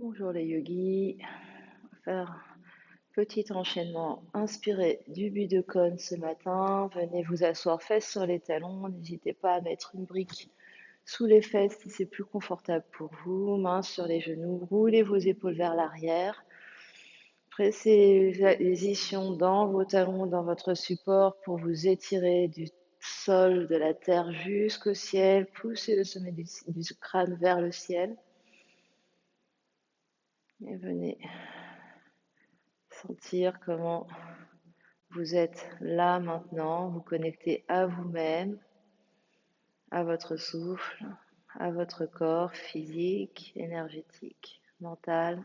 Bonjour les yogis. On va faire un petit enchaînement. Inspirez du Budokon ce matin. Venez vous asseoir fesses sur les talons. N'hésitez pas à mettre une brique sous les fesses si c'est plus confortable pour vous. Mains sur les genoux. Roulez vos épaules vers l'arrière. Pressez les ischions dans vos talons, dans votre support pour vous étirer du sol, de la terre jusqu'au ciel. Poussez le sommet du crâne vers le ciel. Et venez sentir comment vous êtes là maintenant, vous connectez à vous-même, à votre souffle, à votre corps physique, énergétique, mental.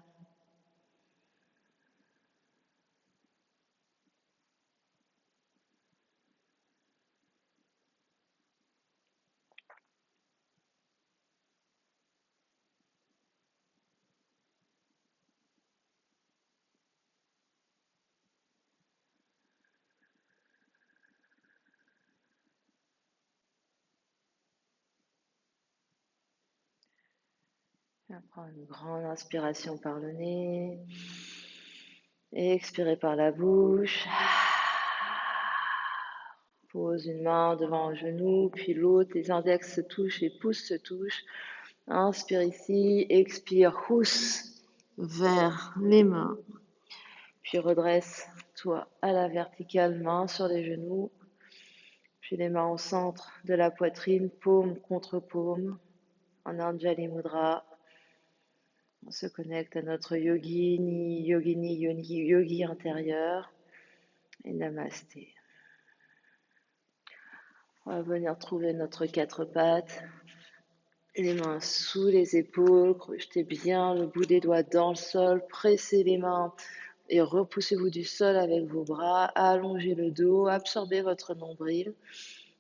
On prend une grande inspiration par le nez et expirez par la bouche. Pose une main devant un genou, puis l'autre, les index se touchent, les pouces se touchent. Inspire ici, expire, housse vers les mains. Puis redresse-toi à la verticale, main sur les genoux. Puis les mains au centre de la poitrine, paume contre paume, en Anjali Mudra. On se connecte à notre yogi intérieur. Et Namasté. On va venir trouver notre quatre pattes. Les mains sous les épaules, crochetez bien le bout des doigts dans le sol, pressez les mains et repoussez-vous du sol avec vos bras, allongez le dos, absorbez votre nombril.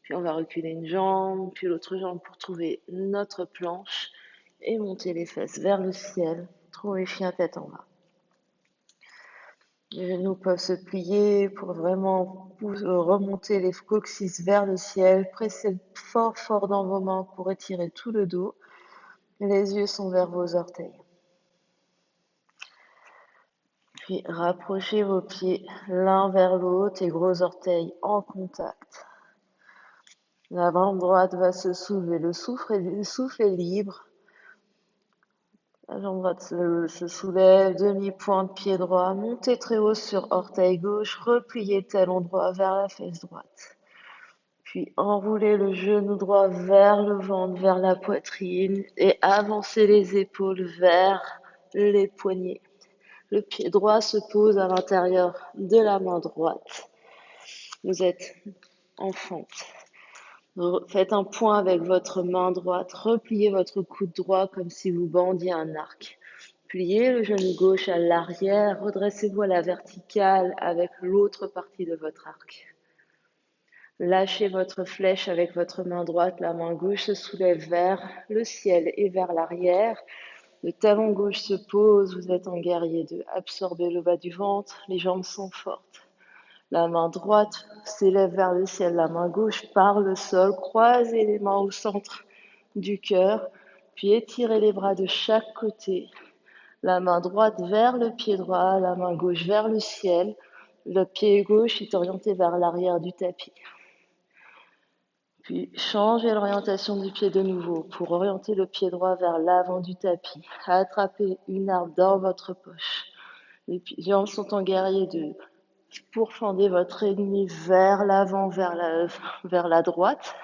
Puis on va reculer une jambe, puis l'autre jambe pour trouver notre planche et monter les fesses vers le ciel. Trouver chien tête en bas. Les genoux peuvent se plier pour vraiment remonter les coccyx vers le ciel. Pressez fort fort dans vos mains pour étirer tout le dos. Les yeux sont vers vos orteils. Puis rapprochez vos pieds l'un vers l'autre et gros orteils en contact. La jambe droite va se soulever, le souffle est libre. La jambe droite se soulève, demi-pointe, pied droit, montez très haut sur orteil gauche, repliez talon droit vers la fesse droite. Puis enroulez le genou droit vers le ventre, vers la poitrine et avancez les épaules vers les poignets. Le pied droit se pose à l'intérieur de la main droite. Vous êtes en fente. Faites un point avec votre main droite. Repliez votre coude droit comme si vous bandiez un arc. Pliez le genou gauche à l'arrière. Redressez-vous à la verticale avec l'autre partie de votre arc. Lâchez votre flèche avec votre main droite. La main gauche se soulève vers le ciel et vers l'arrière. Le talon gauche se pose, vous êtes en guerrier 2. Absorbez le bas du ventre, les jambes sont fortes. La main droite s'élève vers le ciel, la main gauche par le sol. Croisez les mains au centre du cœur, puis étirez les bras de chaque côté. La main droite vers le pied droit, la main gauche vers le ciel. Le pied gauche est orienté vers l'arrière du tapis. Puis changez l'orientation du pied de nouveau pour orienter le pied droit vers l'avant du tapis. Attrapez une arme dans votre poche. Les jambes sont en guerrier 2. Pourfendez votre ennemi vers l'avant, vers la droite.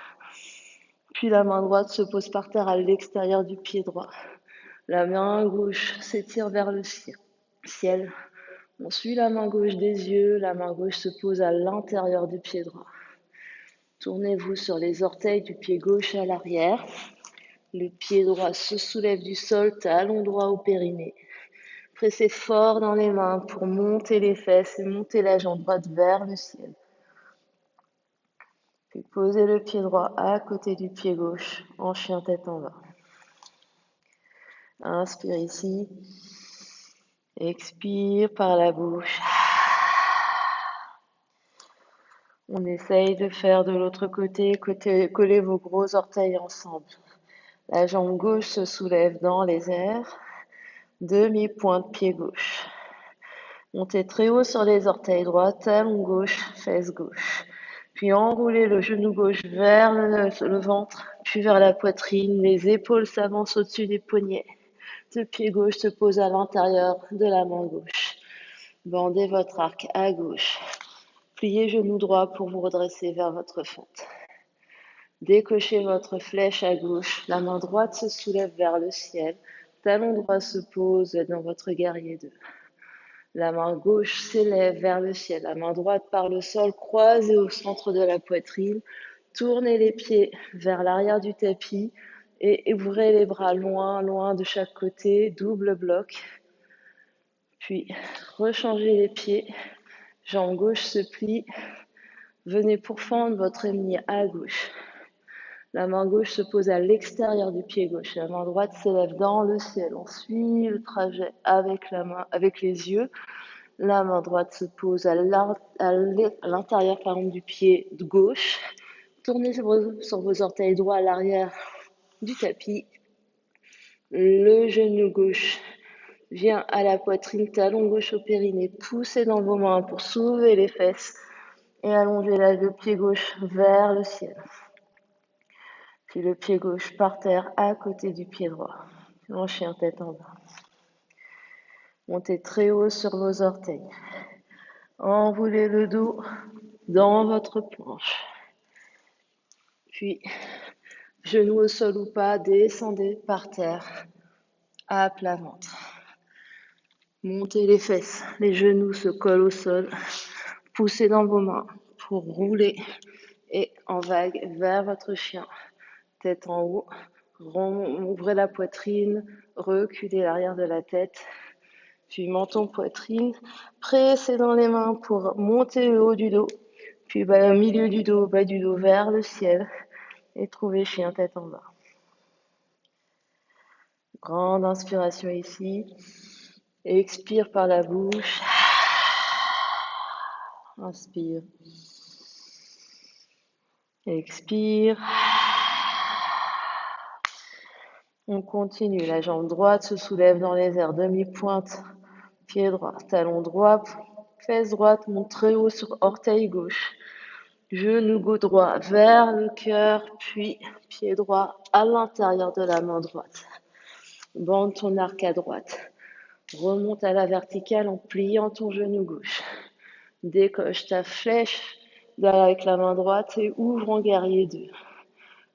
Puis la main droite se pose par terre à l'extérieur du pied droit. La main gauche s'étire vers le ciel. On suit la main gauche des yeux. La main gauche se pose à l'intérieur du pied droit. Tournez-vous sur les orteils du pied gauche à l'arrière. Le pied droit se soulève du sol, talon droit au périnée. Pressez fort dans les mains pour monter les fesses et monter la jambe droite vers le ciel. Puis posez le pied droit à côté du pied gauche en chien tête en bas. Inspire ici. Expire par la bouche. On essaye de faire de l'autre côté, collez vos gros orteils ensemble. La jambe gauche se soulève dans les airs. Demi-pointe pied gauche. Montez très haut sur les orteils droits, talon gauche, fesse gauche. Puis enroulez le genou gauche vers le ventre, puis vers la poitrine. Les épaules s'avancent au-dessus des poignets. Le pied gauche se pose à l'intérieur de la main gauche. Bandez votre arc à gauche. Pliez genou droit pour vous redresser vers votre fente. Décochez votre flèche à gauche. La main droite se soulève vers le ciel. Talon droit se pose dans votre guerrier 2. La main gauche s'élève vers le ciel. La main droite par le sol, croisée au centre de la poitrine. Tournez les pieds vers l'arrière du tapis et ouvrez les bras loin, loin de chaque côté. Double bloc. Puis, rechangez les pieds. Jambe gauche se plie. Venez pourfendre votre ennemi à gauche. La main gauche se pose à l'extérieur du pied gauche. La main droite s'élève dans le ciel. On suit le trajet avec la main, avec les yeux. La main droite se pose à l'intérieur du pied gauche. Tournez sur vos orteils droits à l'arrière du tapis. Le genou gauche vient à la poitrine, talon gauche au périnée. Poussez dans vos mains pour soulever les fesses et allongez le pied gauche vers le ciel. Puis le pied gauche par terre à côté du pied droit. En chien tête en bas. Montez très haut sur vos orteils. Enroulez le dos dans votre planche. Puis, genoux au sol ou pas, descendez par terre à plat ventre. Montez les fesses, les genoux se collent au sol. Poussez dans vos mains pour rouler et en vague vers votre chien. Tête en haut, ouvrez la poitrine, reculez l'arrière de la tête. Puis menton, poitrine, pressez dans les mains pour monter le haut du dos. Puis au milieu du dos, bas du dos vers le ciel. Et trouvez chien tête en bas. Grande inspiration ici. Expire par la bouche. Inspire. Expire. On continue. La jambe droite se soulève dans les airs. Demi-pointe. Pied droit. Talon droit. Fesse droite. Monte très haut sur orteil gauche. Genou gauche droit vers le cœur. Puis pied droit à l'intérieur de la main droite. Bande ton arc à droite. Remonte à la verticale en pliant ton genou gauche. Décoche ta flèche avec la main droite et ouvre en guerrier 2.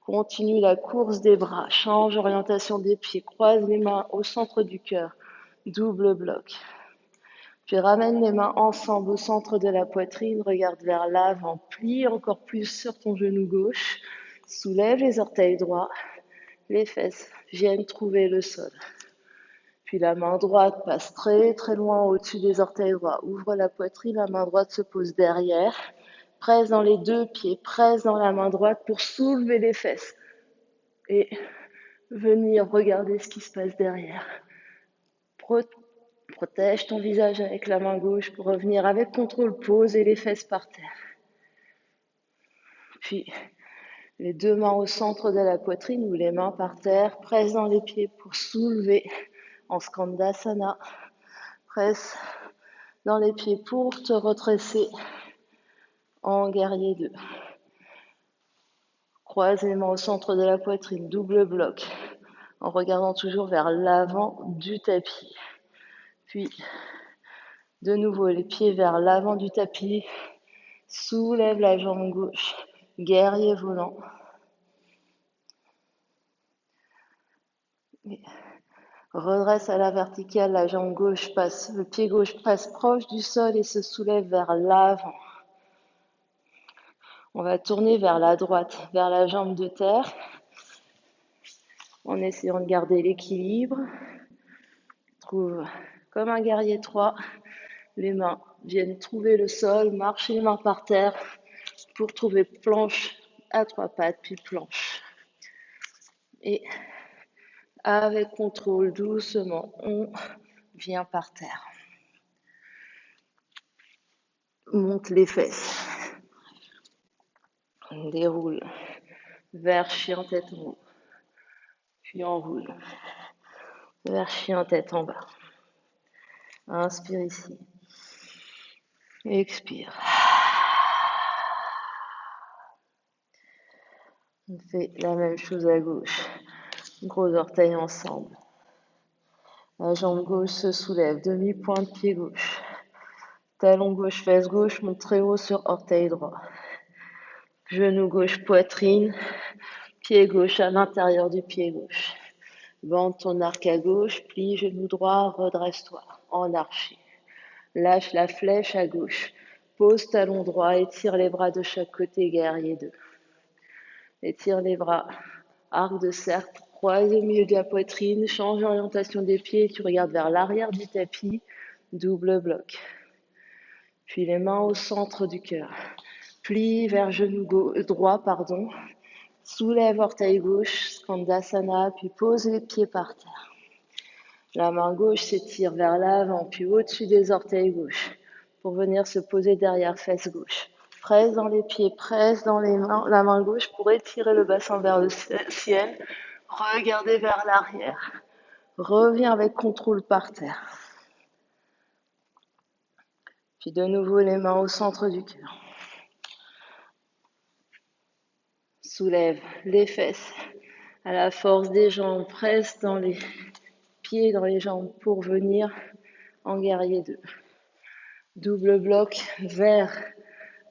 Continue la course des bras. Change orientation des pieds. Croise les mains au centre du cœur. Double bloc. Puis ramène les mains ensemble au centre de la poitrine. Regarde vers l'avant. Plie encore plus sur ton genou gauche. Soulève les orteils droits. Les fesses viennent trouver le sol. Puis la main droite passe très très loin au-dessus des orteils droits. Ouvre la poitrine, la main droite se pose derrière. Presse dans les deux pieds, presse dans la main droite pour soulever les fesses. Et venir regarder ce qui se passe derrière. Protège ton visage avec la main gauche pour revenir avec contrôle, poser les fesses par terre. Puis les deux mains au centre de la poitrine ou les mains par terre. Presse dans les pieds pour soulever en Skandasana. Presse dans les pieds pour te redresser en guerrier 2. Croise les mains au centre de la poitrine, double bloc, en regardant toujours vers l'avant du tapis. Puis, de nouveau, les pieds vers l'avant du tapis. Soulève la jambe gauche, guerrier volant. Redresse à la verticale, la jambe gauche passe, le pied gauche passe proche du sol et se soulève vers l'avant. On va tourner vers la droite, vers la jambe de terre, en essayant de garder l'équilibre. Trouve comme un guerrier 3, les mains viennent trouver le sol, marchez les mains par terre pour trouver planche à 3 pattes, puis planche. Et avec contrôle, doucement, on vient par terre. Monte les fesses. On déroule vers chien tête en haut. Puis on roule vers chien tête en bas. Inspire ici. Expire. On fait la même chose à gauche. Gros orteils ensemble. La jambe gauche se soulève. Demi-pointe pied gauche. Talon gauche, fesse gauche, monte très haut sur orteil droit. Genou gauche, poitrine. Pied gauche à l'intérieur du pied gauche. Bande ton arc à gauche, plie genou droit, redresse-toi en arché. Lâche la flèche à gauche. Pose talon droit, étire les bras de chaque côté, guerrier 2. Étire les bras, arc de cercle, croise au milieu de la poitrine, change l'orientation des pieds, tu regardes vers l'arrière du tapis, double bloc. Puis les mains au centre du cœur. Plie vers genou droit, soulève orteil gauche, Skandasana, puis pose les pieds par terre. La main gauche s'étire vers l'avant, puis au-dessus des orteils gauche, pour venir se poser derrière fesse gauche. Presse dans les pieds, presse dans les mains, la main gauche pour étirer le bassin vers le ciel. Regardez vers l'arrière. Reviens avec contrôle par terre. Puis de nouveau les mains au centre du cœur. Soulève les fesses à la force des jambes, presse dans les pieds, dans les jambes pour venir en guerrier 2. Double bloc vers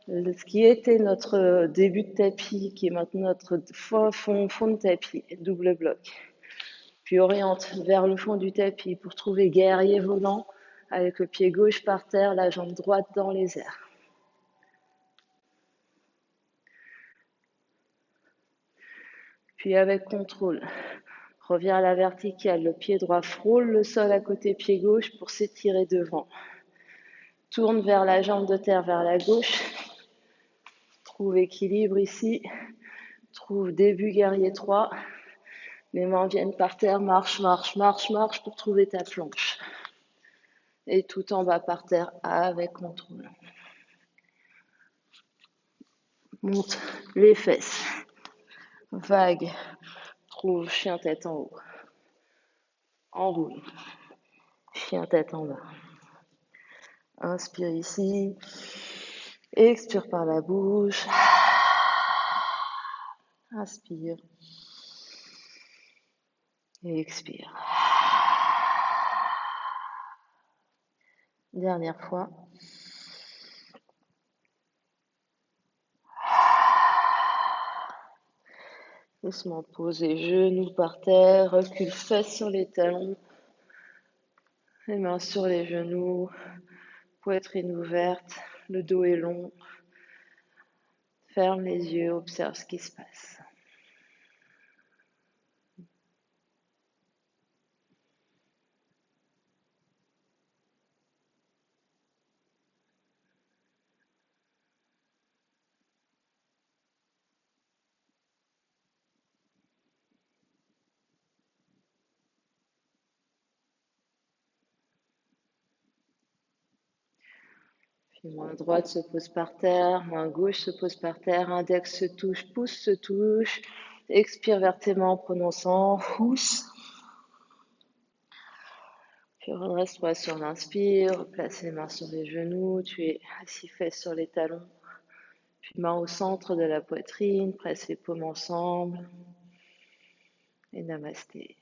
ce qui était notre début de tapis, qui est maintenant notre fond de tapis, double bloc. Puis oriente vers le fond du tapis pour trouver guerrier volant avec le pied gauche par terre, la jambe droite dans les airs. Puis avec contrôle, reviens à la verticale, le pied droit frôle le sol à côté pied gauche pour s'étirer devant. Tourne vers la jambe de terre vers la gauche. Trouve équilibre ici. Trouve début guerrier 3. Les mains viennent par terre, marche, marche, marche, marche pour trouver ta planche. Et tout en bas par terre avec contrôle. Monte les fesses. Vague. Trouve chien tête en haut. Enroule. Chien tête en bas. Inspire ici. Expire par la bouche. Inspire. Et expire. Dernière fois. Doucement poser genoux par terre, recule fesses sur les talons, les mains sur les genoux, poitrine ouverte, le dos est long. Ferme les yeux, observe ce qui se passe. Puis main droite se pose par terre, main gauche se pose par terre, index se touche, pouce se touche. Expire vers tes mains en prononçant housse. Puis redresse-toi sur l'inspire, place les mains sur les genoux, tu es assis fesses sur les talons. Puis main au centre de la poitrine, presse les paumes ensemble. Et namasté.